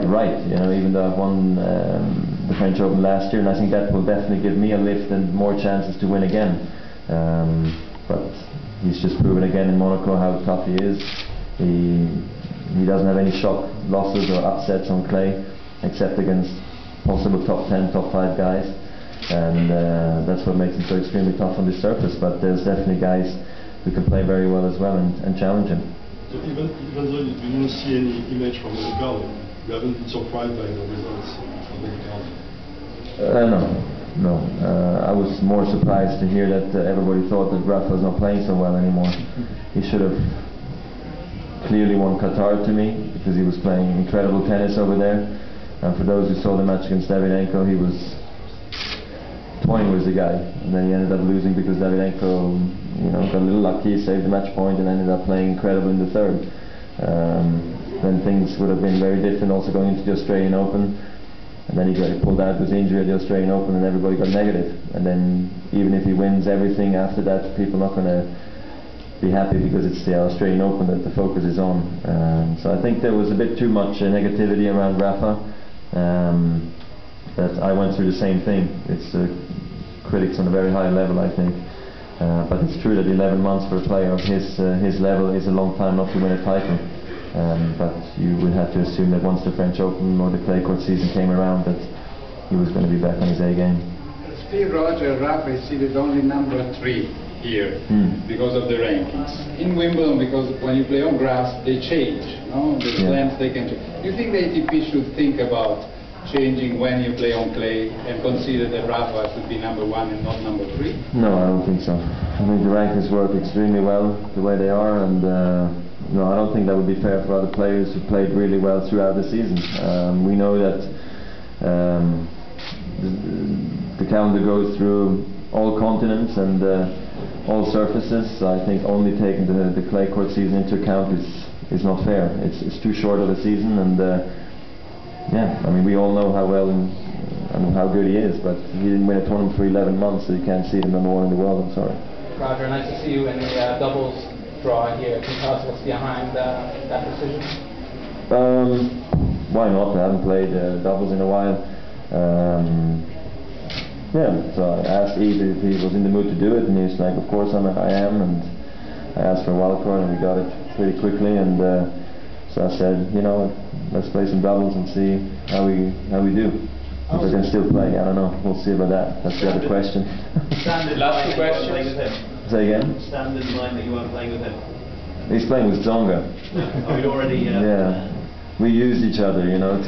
right. You know, even though I've won the French Open last year, and I think that will definitely give me a lift and more chances to win again. But he's just proven again in Monaco how tough he is. He doesn't have any shock losses or upsets on clay, except against possible top 10, top 5 guys, and that's what makes him so extremely tough on this surface. But there's definitely guys who can play very well as well and challenge him. So even though you didn't see any image from the crowd, you haven't been surprised by the results of the crowd? No. I was more surprised to hear that everybody thought that Rafa was not playing so well anymore. He should have clearly won Qatar to me, because he was playing incredible tennis over there. And for those who saw the match against Davydenko, he was toying with the guy, and then he ended up losing because Davydenko, you know, got a little lucky, saved the match point, and ended up playing incredible in the third. Then things would have been very different also going into the Australian Open, and then he got pulled out with injury at the Australian Open, and everybody got negative. And then even if he wins everything after that, people are not going to be happy because it's the Australian Open that the focus is on. So I think there was a bit too much negativity around Rafa. That I went through the same thing. It's critics on a very high level, I think. But it's true that 11 months for a player of his level is a long time not to win a title. But you would have to assume that once the French Open or the clay court season came around, that he was going to be back on his A game. Still, Roger, Rafa is seated only number 3 here because of the rankings. In Wimbledon, because when you play on grass, they change. No? The slams, they can change. Do you think the ATP should think about changing when you play on clay and consider that Rafa should be number 1 and not number 3? No, I don't think so. I think the rankings work extremely well the way they are, and no, I don't think that would be fair for other players who played really well throughout the season. We know that the calendar goes through all continents and all surfaces. So I think only taking the clay court season into account is not fair. It's too short of a season, and yeah, I mean, we all know how well and how good he is, but he didn't win a tournament for 11 months, so you can't see him number 1 in the world. I'm sorry. Roger, nice to see you in the doubles draw here. Can you tell us what's behind that decision? Why not? I haven't played doubles in a while. Yeah, so I asked Eve if he was in the mood to do it, and he's like, of course I am, and I asked for a wildcard, and we got it pretty quickly, and so I said, you know, let's play some doubles and see how we do. If I can still play, I don't know. We'll see about that. That's the other question. Standard last question. Say again? Standard line that you weren't playing with him. He's playing with Tsonga. Oh, you already. Yeah. We use each other, you know.